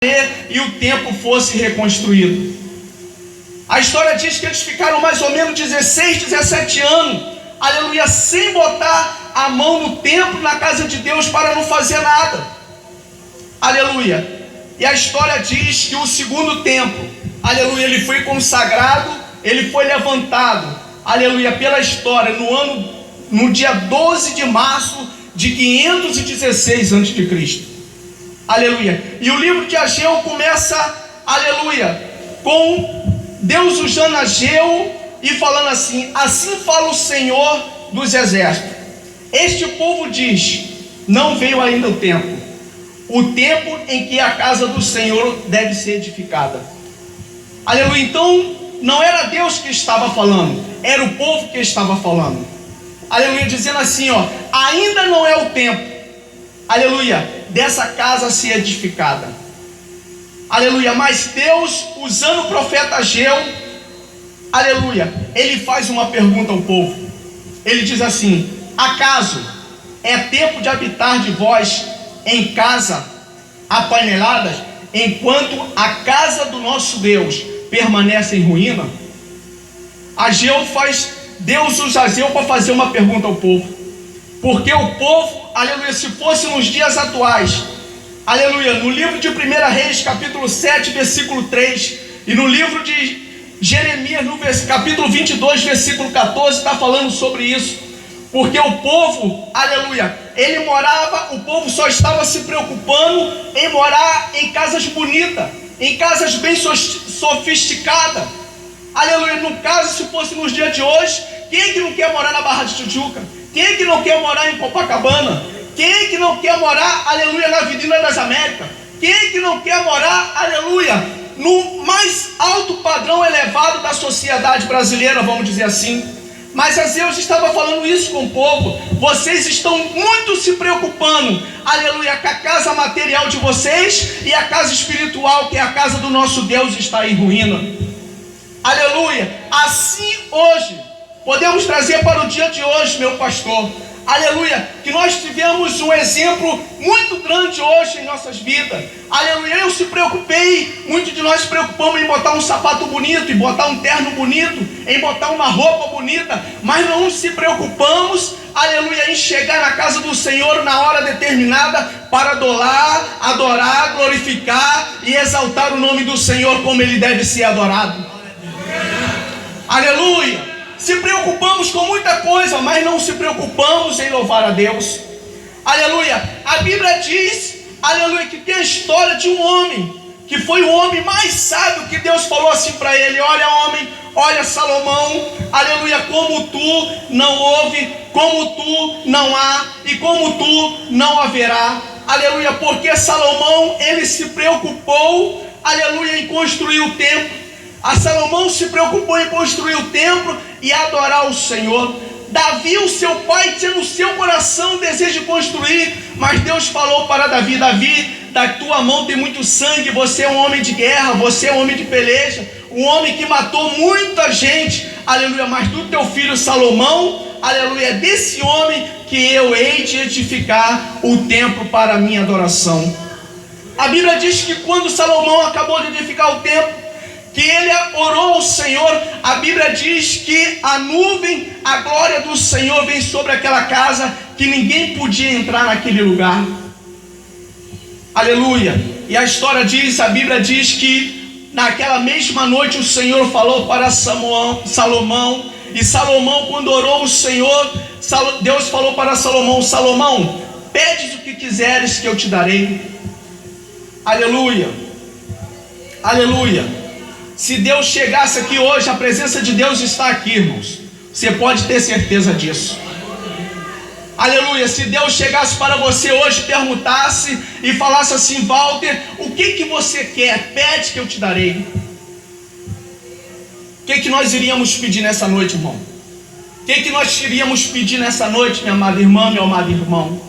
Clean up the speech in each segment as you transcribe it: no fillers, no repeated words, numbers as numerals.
e o templo fosse reconstruído. A história diz que eles ficaram mais ou menos 16, 17 anos, aleluia, sem botar a mão no templo, na casa de Deus, para não fazer nada, aleluia. E a história diz que o segundo templo, aleluia, ele foi consagrado, ele foi levantado, aleluia, pela história, no dia 12 de março de 516 a.C., aleluia. E o livro de Ageu começa, aleluia, com Deus usando Ageu e falando assim: assim fala o Senhor dos exércitos, este povo diz, não veio ainda o tempo em que a casa do Senhor deve ser edificada. Aleluia. Então não era Deus que estava falando, era o povo que estava falando, aleluia, dizendo assim, ainda não é o tempo, aleluia, dessa casa ser edificada, aleluia. Mas Deus, usando o profeta Ageu, aleluia, ele faz uma pergunta ao povo. Ele diz assim: acaso é tempo de habitar de vós em casa apaneladas, enquanto a casa do nosso Deus permanece em ruína? Deus usa Ageu para fazer uma pergunta ao povo, porque o povo, aleluia, se fosse nos dias atuais, aleluia, no livro de 1 Reis, capítulo 7, versículo 3, e no livro de Jeremias, no capítulo 22, versículo 14, está falando sobre isso, porque o povo, aleluia, o povo só estava se preocupando em morar em casas bonitas, em casas bem sofisticadas, aleluia. No caso, se fosse nos dias de hoje, quem é que não quer morar na Barra de Tijuca? Quem é que não quer morar em Copacabana? Quem é que não quer morar, aleluia, na Avenida das Américas? Quem é que não quer morar, aleluia, no mais alto padrão elevado da sociedade brasileira, vamos dizer assim? Mas Deus estava falando isso com o povo: vocês estão muito se preocupando, aleluia, com a casa material de vocês, e a casa espiritual, que é a casa do nosso Deus, está em ruína, aleluia. Assim hoje, podemos trazer para o dia de hoje, meu pastor, aleluia, que nós tivemos um exemplo muito grande hoje em nossas vidas, aleluia. Muitos de nós se preocupamos em botar um sapato bonito, em botar um terno bonito, em botar uma roupa bonita, mas não se preocupamos, aleluia, em chegar na casa do Senhor na hora determinada para adorar, glorificar e exaltar o nome do Senhor como ele deve ser adorado, aleluia. Se preocupamos com muita coisa, mas não se preocupamos em louvar a Deus, aleluia. A Bíblia diz, aleluia, que tem a história de um homem, que foi o homem mais sábio, que Deus falou assim para ele: olha, homem, olha, Salomão, aleluia, como tu não houve, como tu não há e como tu não haverá, aleluia. Porque Salomão, ele se preocupou, aleluia, em construir o templo. A Salomão se preocupou em construir o templo e adorar o Senhor. Davi, o seu pai, tinha no seu coração o desejo de construir, mas Deus falou para Davi: Davi, da tua mão tem muito sangue, você é um homem de guerra, você é um homem de peleja, um homem que matou muita gente, aleluia, mas do teu filho Salomão, aleluia, é desse homem que eu hei de edificar o templo para a minha adoração. A Bíblia diz que quando Salomão acabou de edificar o templo, que ele orou ao Senhor, a Bíblia diz que a nuvem, a glória do Senhor vem sobre aquela casa, que ninguém podia entrar naquele lugar, aleluia. E a história diz, a Bíblia diz que naquela mesma noite o Senhor falou para Salomão, e Salomão, quando orou o Senhor, Deus falou para Salomão: Salomão, pedes o que quiseres que eu te darei, aleluia, aleluia. Se Deus chegasse aqui hoje, a presença de Deus está aqui, irmãos, você pode ter certeza disso, aleluia. Se Deus chegasse para você hoje, perguntasse e falasse assim: Walter, o que você quer? Pede que eu te darei. O que nós iríamos pedir nessa noite, irmão? O que nós iríamos pedir nessa noite, minha amada irmã, meu amado irmão?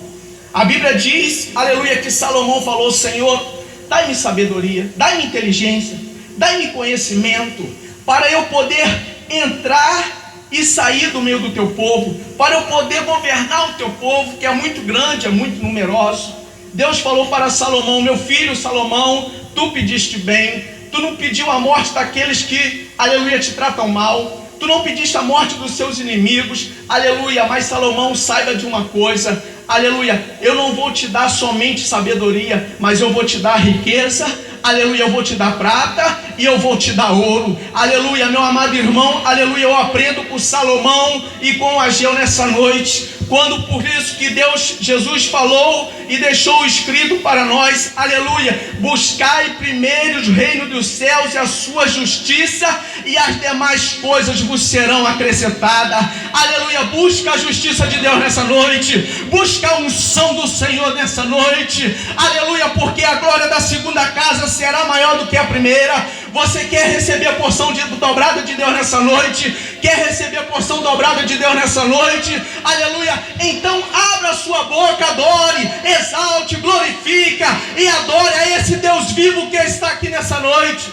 A Bíblia diz, aleluia, que Salomão falou: Senhor, dai-me sabedoria, dai-me inteligência, dai-me conhecimento, para eu poder entrar e sair do meio do teu povo, para eu poder governar o teu povo, que é muito grande, é muito numeroso. Deus falou para Salomão: meu filho Salomão, tu pediste bem, tu não pediu a morte daqueles que, aleluia, te tratam mal, tu não pediste a morte dos seus inimigos, aleluia. Mas Salomão, saiba de uma coisa, aleluia, eu não vou te dar somente sabedoria, mas eu vou te dar riqueza, aleluia, eu vou te dar prata e eu vou te dar ouro, aleluia. Meu amado irmão, aleluia, eu aprendo com Salomão e com Ageu nessa noite, quando por isso que Jesus falou e deixou escrito para nós, aleluia, buscai primeiro o reino dos céus e a sua justiça, e as demais coisas vos serão acrescentadas, aleluia. Busca a justiça de Deus nessa noite, busca a unção do Senhor nessa noite, aleluia, porque a glória da segunda casa será maior do que a primeira. Você quer receber a porção dobrada de Deus nessa noite? Quer receber a porção dobrada de Deus nessa noite? Aleluia. Então abra a sua boca, adore, exalte, glorifica e adore a esse Deus vivo que está aqui nessa noite.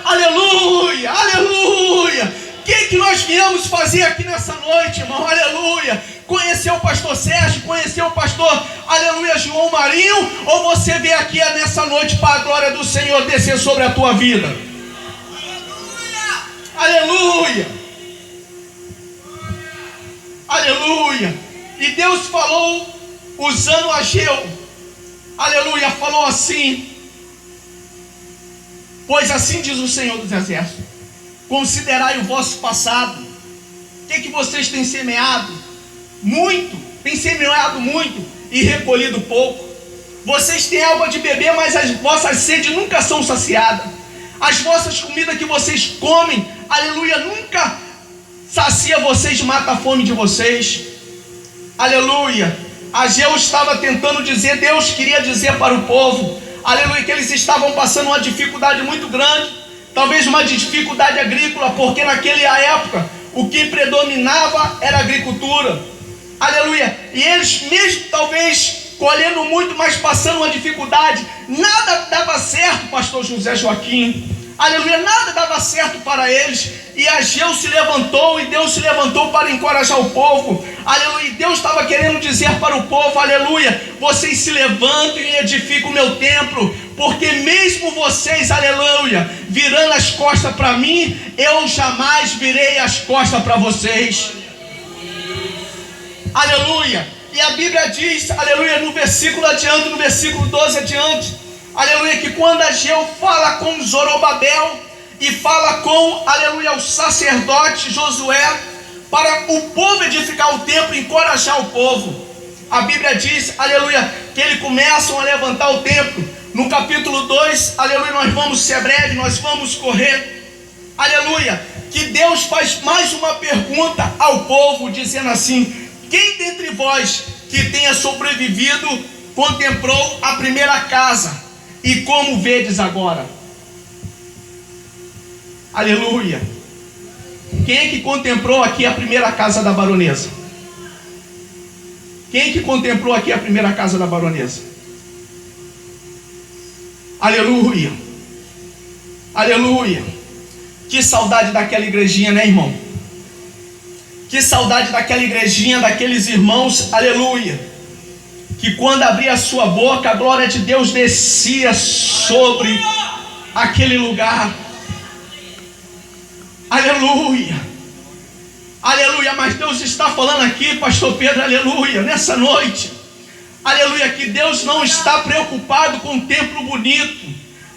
Aleluia, aleluia. O que nós viemos fazer aqui nessa noite, irmão? Aleluia. Conhecer o pastor Sérgio, conhecer o pastor, aleluia, João Marinho, ou você veio aqui nessa noite para a glória do Senhor descer sobre a tua vida? Aleluia, aleluia. E Deus falou usando Ageu, aleluia, falou assim: pois assim diz o Senhor dos Exércitos, considerai o vosso passado. O que vocês têm semeado? Muito, têm semeado muito e recolhido pouco. Vocês têm água de beber, mas as vossas sedes nunca são saciadas. As vossas comidas que vocês comem, aleluia, nunca sacia vocês, mata a fome de vocês. Aleluia. Ageu estava tentando dizer, Deus queria dizer para o povo, aleluia, que eles estavam passando uma dificuldade muito grande, talvez uma dificuldade agrícola, porque naquela época o que predominava era a agricultura. Aleluia. E eles mesmo talvez colhendo muito, mas passando uma dificuldade, nada dava certo, pastor José Joaquim. Aleluia, nada dava certo para eles. E Ageu se levantou, e Deus se levantou para encorajar o povo. Aleluia. E Deus estava querendo dizer para o povo, aleluia, vocês se levantem e edificam o meu templo, porque mesmo vocês, aleluia, virando as costas para mim, eu jamais virei as costas para vocês. Aleluia. E a Bíblia diz, aleluia, no versículo adiante, no versículo 12 adiante, aleluia, que quando Ageu fala com Zorobabel e fala com, aleluia, o sacerdote Josué, para o povo edificar o templo, encorajar o povo, a Bíblia diz, aleluia, que eles começam a levantar o templo. No capítulo 2, aleluia, nós vamos ser breve, nós vamos correr, aleluia, que Deus faz mais uma pergunta ao povo, dizendo assim: quem dentre vós que tenha sobrevivido contemplou a primeira casa, e como vedes agora? Aleluia. Quem é que contemplou aqui a primeira casa da baronesa? Quem é que contemplou aqui a primeira casa da baronesa? Aleluia. Aleluia. Que saudade daquela igrejinha, né, irmão? Que saudade daquela igrejinha, daqueles irmãos, aleluia, que quando abria a sua boca, a glória de Deus descia sobre aquele lugar. Aleluia, aleluia. Mas Deus está falando aqui, pastor Pedro, aleluia, nessa noite, aleluia, que Deus não está preocupado com um templo bonito,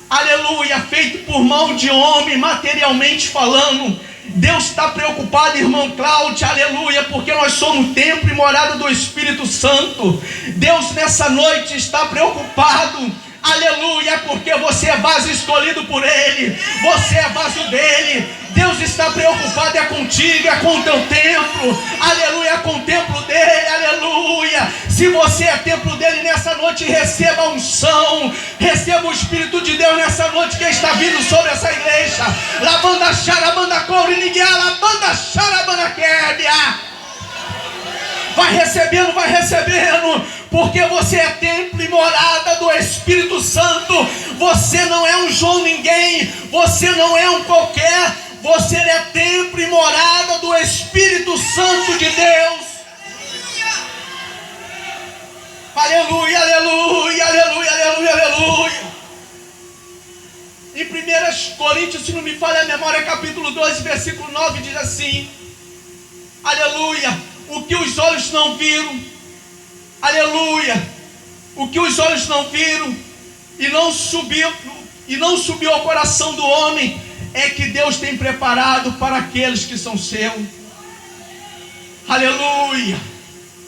aleluia, feito por mão de homem, materialmente falando. Deus está preocupado, irmão Cláudio, aleluia, porque nós somos templo e morada do Espírito Santo. Deus nessa noite está preocupado, aleluia, porque você é vaso escolhido por Ele, você é vaso dEle. Deus está preocupado é contigo, é com o teu templo, aleluia, é com o templo dEle, aleluia. Se você é templo dEle nessa noite, receba a unção, receba o Espírito de Deus nessa noite que está vindo sobre essa igreja. Lavanda charabanda coure niguia, lavanda charabanda quebia. Vai recebendo, porque você é templo e morada do Espírito Santo. Você não é um João ninguém, você não é um qualquer, você é templo e morada do Espírito Santo de Deus. Aleluia, aleluia, aleluia, aleluia, aleluia. Em 1 Coríntios, se não me falha a memória, capítulo 12, versículo 9, diz assim: aleluia, o que os olhos não viram, aleluia, o que os olhos não viram e não subiu ao coração do homem, é que Deus tem preparado para aqueles que são seus. Aleluia,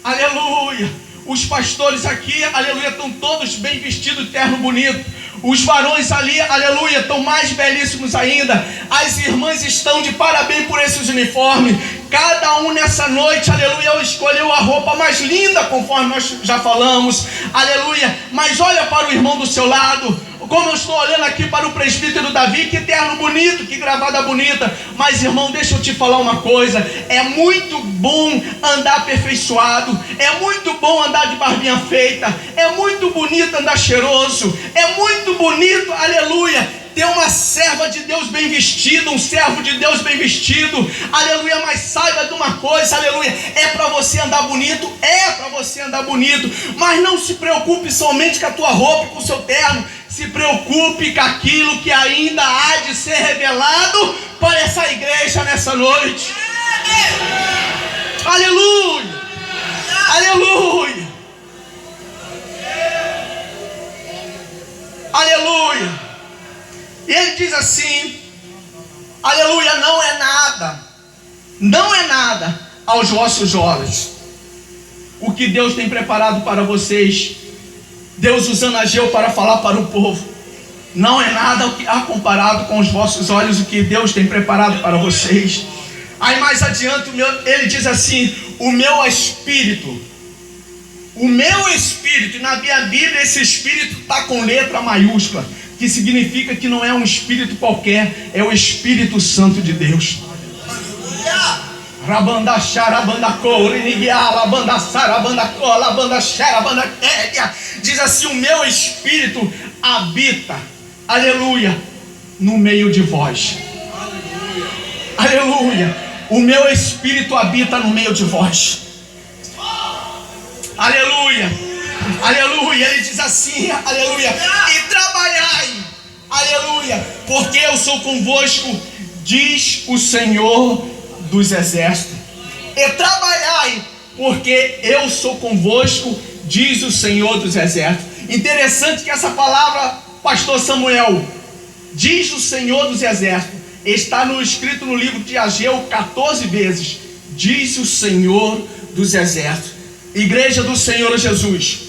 aleluia. Os pastores aqui, aleluia, estão todos bem vestidos, terno bonito. Os varões ali, aleluia, estão mais belíssimos ainda. As irmãs estão de parabéns por esses uniformes. Cada um nessa noite, aleluia, escolheu a roupa mais linda, conforme nós já falamos, aleluia. Mas olha para o irmão do seu lado, como eu estou olhando aqui para o presbítero Davi, que terno bonito, que gravata bonita. Mas irmão, deixa eu te falar uma coisa, é muito bom andar aperfeiçoado, é muito bom andar de barbinha feita, é muito bonito andar cheiroso, é muito bonito, aleluia, ter uma serva de Deus bem vestida, um servo de Deus bem vestido, aleluia. Mas saiba de uma coisa, aleluia, é para você andar bonito, mas não se preocupe somente com a tua roupa, com o seu terno. Se preocupe com aquilo que ainda há de ser revelado para essa igreja nessa noite. Aleluia, aleluia, aleluia. E ele diz assim, aleluia, não é nada aos vossos olhos o que Deus tem preparado para vocês. Deus usando Ageu para falar para o povo, não é nada o que há comparado com os vossos olhos o que Deus tem preparado para vocês. Aí mais adiante ele diz assim, o meu espírito, e na minha Bíblia esse espírito está com letra maiúscula, que significa que não é um espírito qualquer, é o Espírito Santo de Deus. Diz assim, o meu espírito habita, aleluia, no meio de vós. Aleluia, o meu espírito habita no meio de vós. Aleluia, aleluia. Ele diz assim, aleluia, e trabalhai, aleluia, porque eu sou convosco, diz o Senhor dos exércitos. E trabalhai, porque eu sou convosco, diz o Senhor dos exércitos. Interessante que essa palavra, pastor Samuel, diz o Senhor dos exércitos, está escrito no livro de Ageu 14 vezes. Diz o Senhor dos exércitos. Igreja do Senhor Jesus,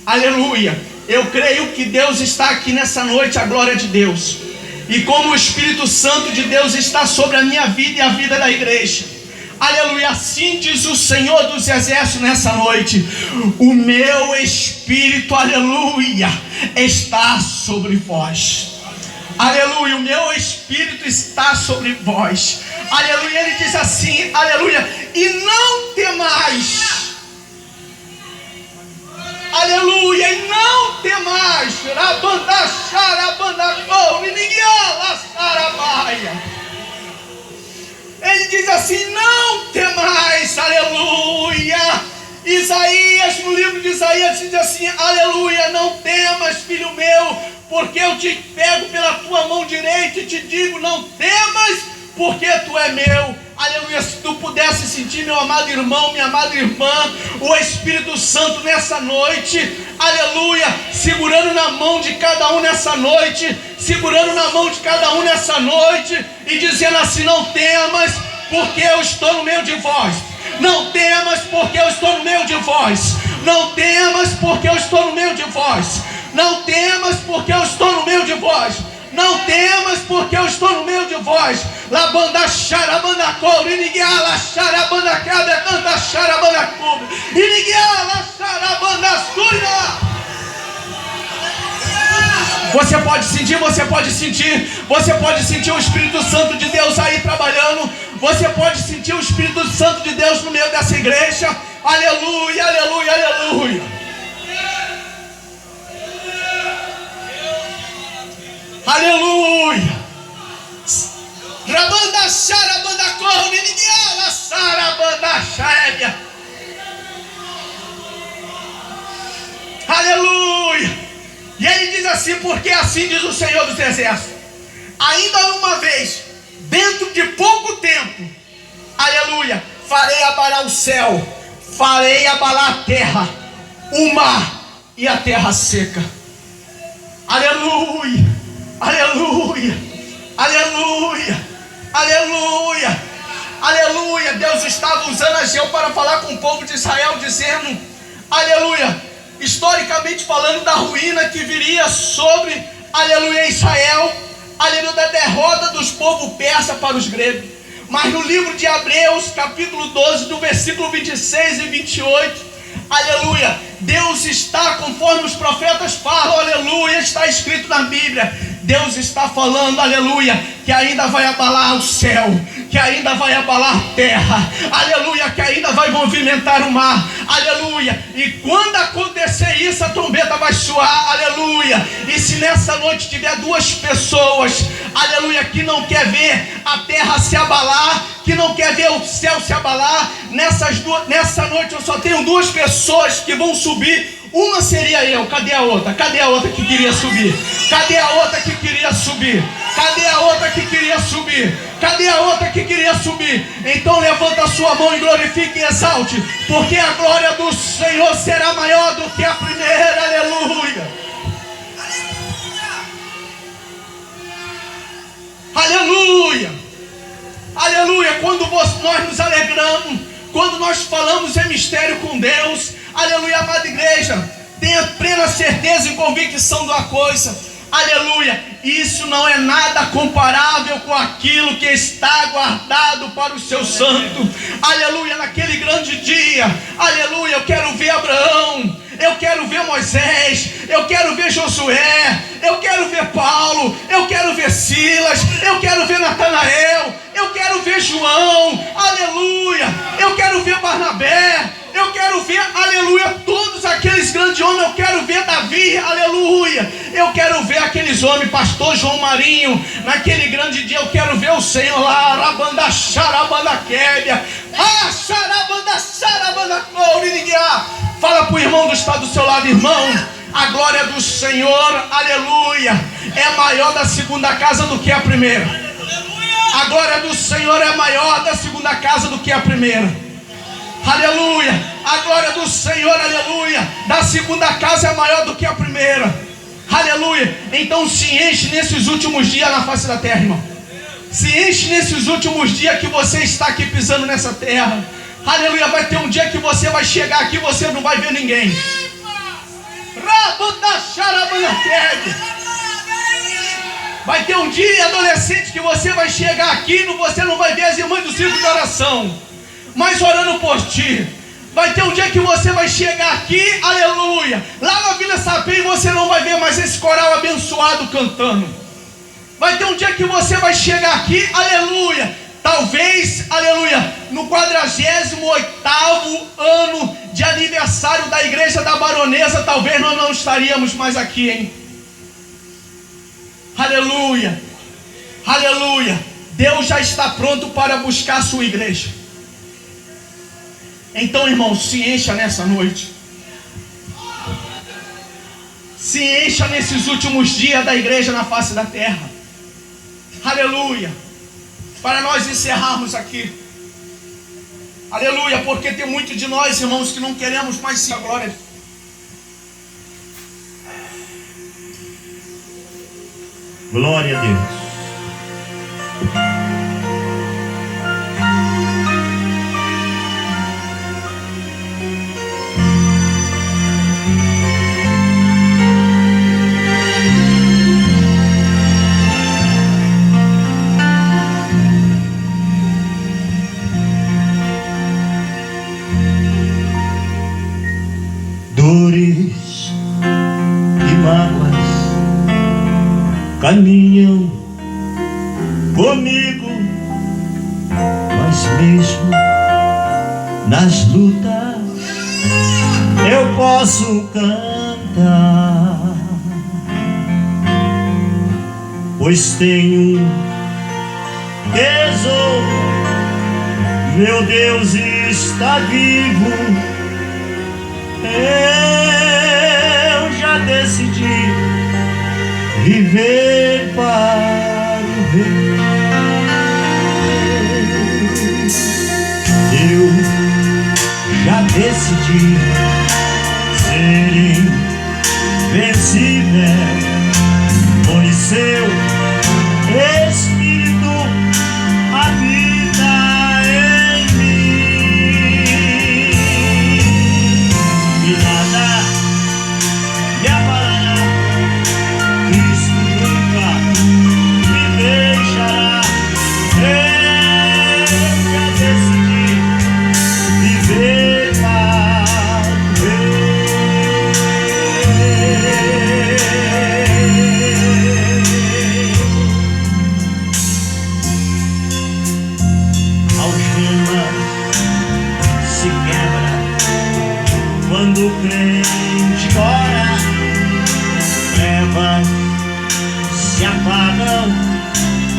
aleluia. Eu creio que Deus está aqui nessa noite, a glória de Deus. E como o Espírito Santo de Deus está sobre a minha vida e a vida da igreja, aleluia, assim diz o Senhor dos exércitos nessa noite, o meu Espírito, aleluia, está sobre vós. Aleluia, o meu Espírito está sobre vós. Aleluia, ele diz assim, aleluia, e não temais. Aleluia, e não temais. Ele diz assim, não temais, aleluia. Isaías, no livro de Isaías, diz assim, aleluia, não temas, filho meu, porque eu te pego pela tua mão direita e te digo, não temas, porque tu é meu. Aleluia, se tu pudesse sentir, meu amado irmão, minha amada irmã, o Espírito Santo nessa noite, aleluia, segurando na mão de cada um nessa noite, e dizendo assim, não temas, porque eu estou no meio de vós. Não temas, porque eu estou no meio de vós. Não temas, porque eu estou no meio de vós. Não temas, porque eu estou no meio de vós. Não temas, porque eu estou no meio de vós. Labanda xarabanda couro, iniguiala xarabanda cabe, canta xarabanda cubo, iniguiala xarabanda suria. Você pode sentir o Espírito Santo de Deus aí trabalhando. Você pode sentir o Espírito Santo de Deus no meio dessa igreja. Aleluia, aleluia, aleluia. Aleluia. Rabanda xarabanda corro, ninguém sarabanda xaébia. assim, porque assim diz o Senhor dos Exércitos: ainda uma vez, dentro de pouco tempo, aleluia, farei abalar o céu, farei abalar a terra, o mar e a terra seca. Aleluia, aleluia, aleluia, aleluia, aleluia. Deus estava usando Ageu para falar com o povo de Israel, dizendo, aleluia, historicamente falando, da ruína que viria sobre, aleluia, Israel, aleluia, da derrota dos povos persas para os gregos. Mas no livro de Hebreus, capítulo 12, do versículo 26 e 28, aleluia, Deus está, conforme os profetas falam, aleluia, está escrito na Bíblia, Deus está falando, aleluia, que ainda vai abalar o céu, que ainda vai abalar a terra, aleluia, que ainda vai movimentar o mar, aleluia. E quando acontecer isso, a trombeta vai soar, aleluia. E se nessa noite tiver duas pessoas, aleluia, que não quer ver a terra se abalar, que não quer ver o céu se abalar, nessa noite eu só tenho duas pessoas que vão subir. Uma seria eu. Cadê a outra? Cadê a outra que queria subir? Cadê a outra que queria subir? Cadê a outra que queria subir? Cadê a outra que queria subir? Então levanta a sua mão e glorifique e exalte, porque a glória do Senhor será maior do que a primeira. Aleluia. Aleluia. Aleluia. Quando nós nos alegramos, quando nós falamos em mistério com Deus, aleluia, amada igreja, tenha plena certeza e convicção de uma coisa, aleluia, isso não é nada comparável com aquilo que está guardado para o seu santo, aleluia, naquele grande dia, aleluia. Eu quero ver Abraão, eu quero ver Moisés, eu quero ver Josué, eu quero ver Paulo, eu quero ver Silas, eu quero ver Natanael, eu quero ver João, aleluia, eu quero ver Barnabé, eu quero ver, aleluia, todos aqueles grandes homens. Eu quero ver Davi, aleluia. Eu quero ver aqueles homens, pastor João Marinho, naquele grande dia. Eu quero ver o Senhor lá, Arabanda Xarabanda Québia, Xarabanda Xarabanda Couriniá. Fala para o irmão que está do seu lado, irmão, a glória do Senhor, aleluia, é maior da segunda casa do que a primeira. A glória do Senhor é maior da segunda casa do que a primeira. Aleluia, a glória do Senhor, aleluia, da segunda casa é maior do que a primeira, aleluia. Então se enche nesses últimos dias na face da terra, irmão. Se enche nesses últimos dias que você está aqui pisando nessa terra, aleluia. Vai ter um dia que você vai chegar aqui e você não vai ver ninguém. Vai ter um dia, adolescente, que você vai chegar aqui e você não vai ver as irmãs do círculo de oração, mas orando por ti. Vai ter um dia que você vai chegar aqui, aleluia, lá na Vila Sapê, e você não vai ver mais esse coral abençoado cantando. Vai ter um dia que você vai chegar aqui, aleluia, talvez, aleluia, no 48º ano de aniversário da igreja da Baronesa, talvez nós não estaríamos mais aqui, hein? Aleluia, aleluia. Deus já está pronto para buscar a sua igreja. Então, irmão, se encha nessa noite. Se encha nesses últimos dias da igreja na face da terra. Aleluia. Para nós encerrarmos aqui. Aleluia, porque tem muito de nós, irmãos, que não queremos mais ser a glória. Glória a Deus. Dores e mágoas caminham comigo, mas mesmo nas lutas eu posso cantar, pois tenho tesouro, meu Deus está vivo. Eu já decidi viver para o Rei. Eu já decidi ser invencível, pois seu Espírito habita em mim, e nada me abalará. Cristo nunca me deixará. Eu já decidi viver para o algemas se quebra quando o crente ora, trevas se apagam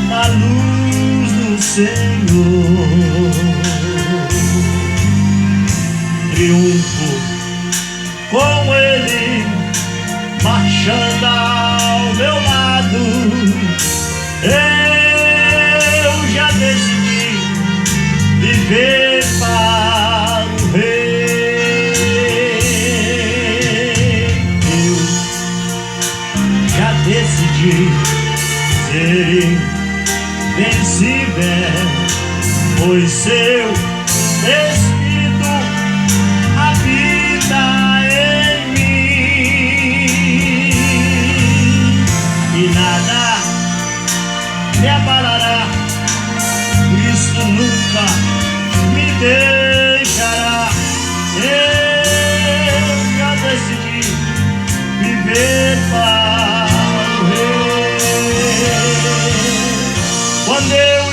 na luz do Senhor. Triunfo com Ele marchando ao meu lado. Eu já decidi viver para o Rei. Eu já decidi ser invencível, pois seu Espírito habita em mim, e nada me abalará. Cristo nunca me deixará. Eu já decidi viver para o Rei. Quando eu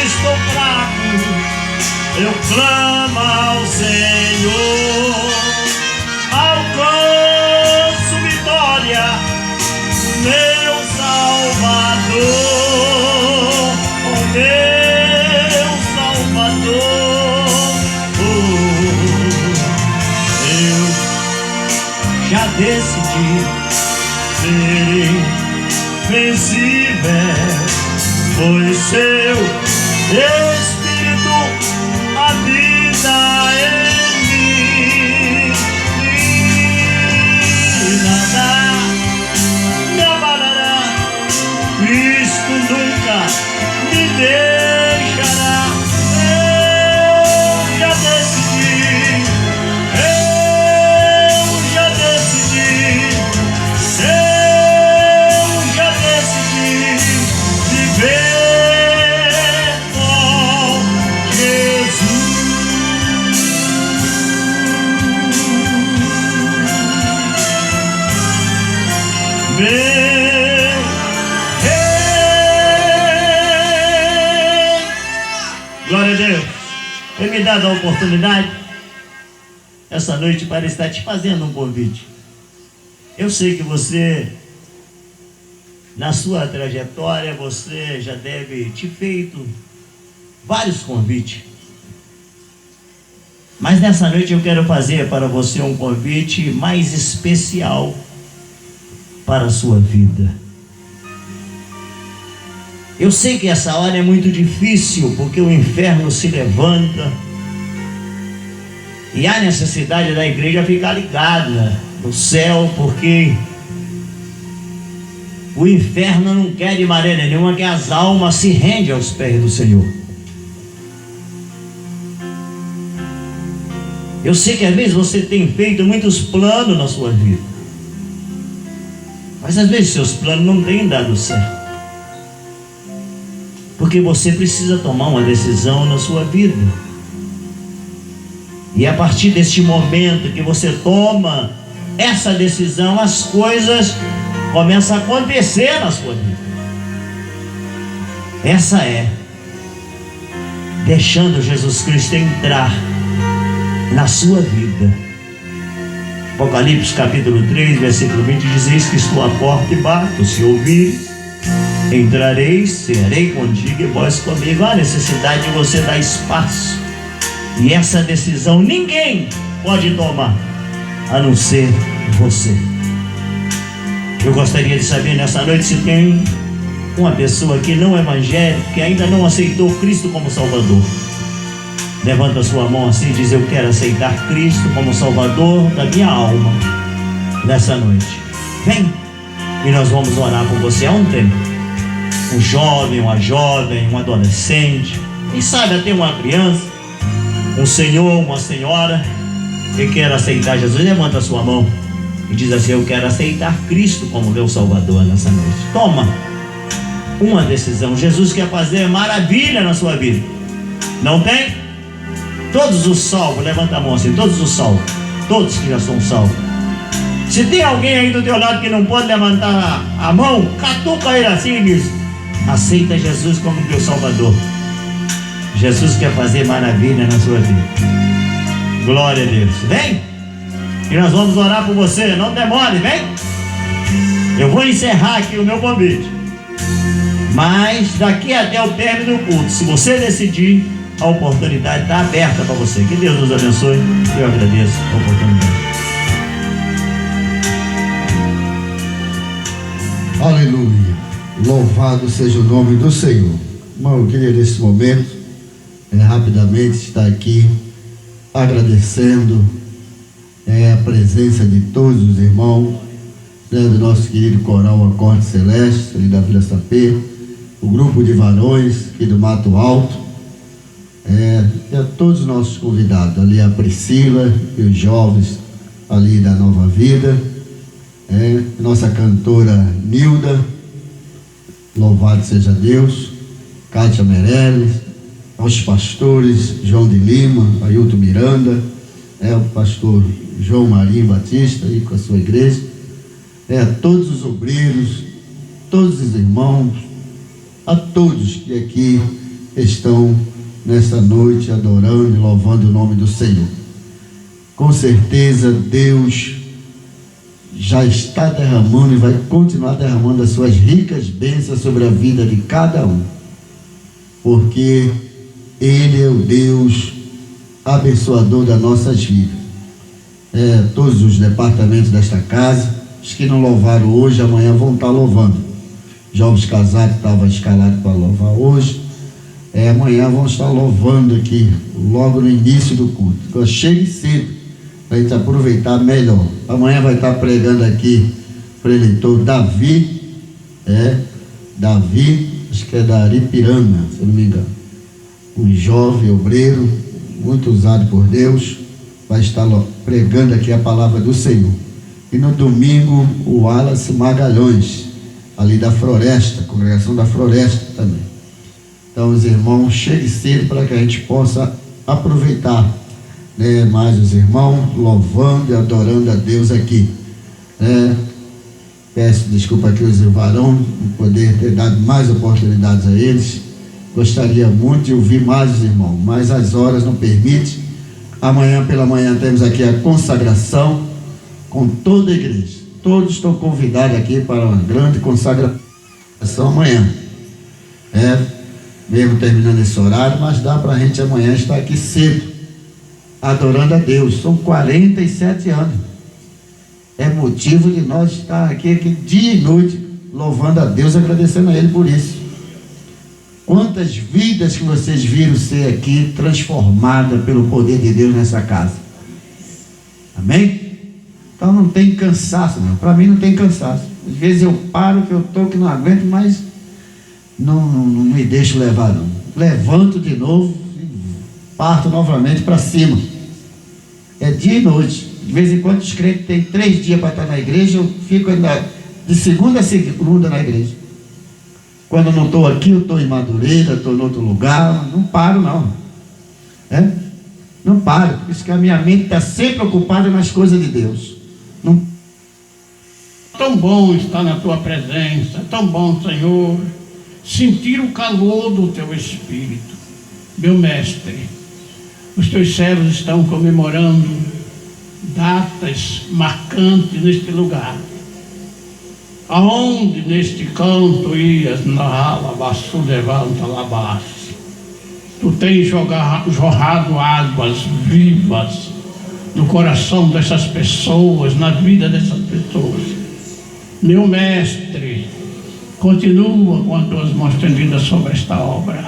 estou fraco, eu clamo ao Senhor, alcanço vitória no meu Salvador, o meu Salvador. Eu já decidi ser invencível, pois seu Espírito habita em mim, e nada me abalará. Cristo nunca me deixará. Eu já decidi, eu já decidi, eu já decidi viver com Jesus. Meu Rei. Glória a Deus. Tem me dado a oportunidade essa noite para estar te fazendo um convite. Eu sei que você, na sua trajetória, você já deve ter feito vários convites. Mas nessa noite eu quero fazer para você um convite mais especial para a sua vida. Eu sei que essa hora é muito difícil, porque o inferno se levanta e há necessidade da igreja ficar ligada no céu, porque o inferno não quer de maneira nenhuma que as almas se rendem aos pés do Senhor. Eu sei que às vezes você tem feito muitos planos na sua vida, mas às vezes seus planos não têm dado certo, porque você precisa tomar uma decisão na sua vida. E a partir deste momento que você toma essa decisão, as coisas começam a acontecer na sua vida. Essa é deixando Jesus Cristo entrar na sua vida. Apocalipse capítulo 3, versículo 20 diz: eis que estou à porta e bato, se ouvires, entrareis, serei contigo e vós comigo. Há necessidade de você dar espaço, e essa decisão ninguém pode tomar a não ser você. Eu gostaria de saber nessa noite se tem uma pessoa que não é evangélica, que ainda não aceitou Cristo como Salvador. Levanta a sua mão assim e diz: eu quero aceitar Cristo como Salvador da minha alma nessa noite. Vem e nós vamos orar por você. Há um tempo, um jovem, uma jovem, um adolescente, quem sabe até uma criança, um senhor, uma senhora que quer aceitar Jesus. Levanta a sua mão e diz assim: eu quero aceitar Cristo como meu Salvador nessa noite. Toma uma decisão. Jesus quer fazer maravilha na sua vida. Não tem? Todos os salvos, levanta a mão assim, todos os salvos, todos que já são salvos. Se tem alguém aí do teu lado que não pode levantar a mão, catuca ele assim e diz: aceita Jesus como teu Salvador. Jesus quer fazer maravilha na sua vida. Glória a Deus. Vem e nós vamos orar por você. Não demore, vem. Eu vou encerrar aqui o meu convite, mas daqui até o término do culto, se você decidir, a oportunidade está aberta para você. Que Deus nos abençoe. Eu agradeço a oportunidade. Aleluia. Louvado seja o nome do Senhor. Irmão, eu queria nesse momento rapidamente estar aqui agradecendo a presença de todos os irmãos, do nosso querido coral Acorde Celeste, ali da Vila Sapê, o grupo de varões aqui do Mato Alto, e a todos os nossos convidados, ali a Priscila e os jovens ali da Nova Vida, nossa cantora Nilda, louvado seja Deus, Kátia Meirelles, aos pastores João de Lima, Ailton Miranda, o pastor João Marinho Batista aí com a sua igreja, a todos os obreiros, todos os irmãos, a todos que aqui estão nessa noite adorando e louvando o nome do Senhor. Com certeza Deus já está derramando e vai continuar derramando as suas ricas bênçãos sobre a vida de cada um, porque Ele é o Deus abençoador das nossas vidas. Todos os departamentos desta casa, os que não louvaram hoje, amanhã vão estar louvando. Jovens casados estavam escalados para louvar hoje, amanhã vão estar louvando aqui, logo no início do culto. Então, chegue cedo, para a gente aproveitar melhor. Amanhã vai estar pregando aqui o eleitor Davi, acho que é da Aripiranga, se eu não me engano. Um jovem obreiro, muito usado por Deus, vai estar pregando aqui a palavra do Senhor. E no domingo, o Wallace Magalhães, ali da Floresta, congregação da Floresta também. Então, os irmãos, chegue cedo para que a gente possa aproveitar, mais os irmãos louvando e adorando a Deus aqui. Peço desculpa aqui aos varões por poder ter dado mais oportunidades a eles. Gostaria muito de ouvir mais os irmãos, mas as horas não permitem. Amanhã pela manhã temos aqui a consagração com toda a igreja. Todos estão convidados aqui para uma grande consagração amanhã. Mesmo terminando esse horário, mas dá para a gente amanhã estar aqui cedo, adorando a Deus. São 47 anos. É motivo de nós estar aqui dia e noite, louvando a Deus, agradecendo a Ele por isso. Quantas vidas que vocês viram ser aqui transformadas pelo poder de Deus nessa casa. Amém? Então não tem cansaço, não. Para mim não tem cansaço. Às vezes eu paro que eu estou que não aguento, mas não me deixo levar, não. Levanto de novo e parto novamente para cima. É dia e noite. De vez em quando os crentes têm 3 dias para estar na igreja, eu fico ainda de segunda a segunda na igreja. Quando eu não estou aqui, eu estou em Madureira, estou em outro lugar, não paro não. Não paro, por isso que a minha mente está sempre ocupada nas coisas de Deus. Não... Tão bom estar na tua presença, tão bom, Senhor, sentir o calor do teu Espírito. Meu mestre, os teus servos estão comemorando datas marcantes neste lugar. Aonde neste canto ias na alabaçu levanta alabaço. Tu tens jorrado águas vivas no coração dessas pessoas, na vida dessas pessoas. Meu mestre, continua com as tuas mãos estendidas sobre esta obra,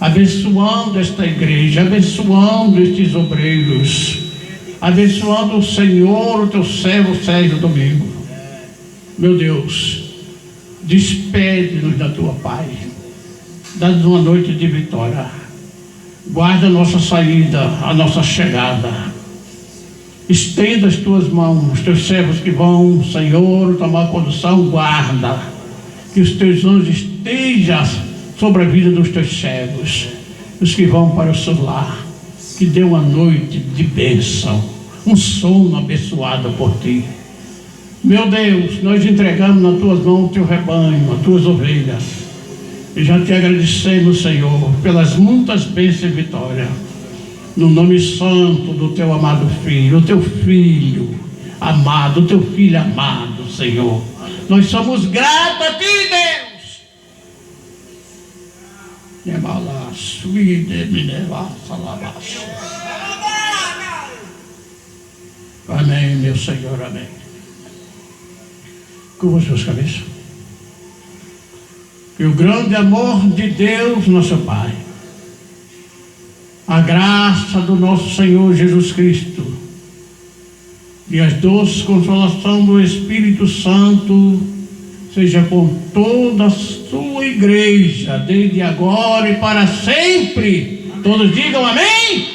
abençoando esta igreja, abençoando estes obreiros, abençoando o Senhor, o teu servo Sérgio Domingo. Meu Deus, despede-nos da tua paz, dá-nos uma noite de vitória, guarda a nossa saída, a nossa chegada. Estenda as tuas mãos, os teus servos que vão, Senhor, tomar condução, guarda. Que os teus anjos estejam sobre a vida dos teus servos, os que vão para o seu lar. Que dê uma noite de bênção, um sono abençoado por ti. Meu Deus, nós entregamos nas tuas mãos o teu rebanho, as tuas ovelhas. E já te agradecemos, Senhor, pelas muitas bênçãos e vitórias. No nome santo do teu amado filho, o teu filho amado, o teu filho amado, Senhor. Nós somos gratos a ti, Deus. Amém, meu Senhor, amém. Curva as suas cabeças. Que o grande amor de Deus, nosso Pai, a graça do nosso Senhor Jesus Cristo e as doces consolação do Espírito Santo seja com toda a sua igreja, desde agora e para sempre. Todos digam amém?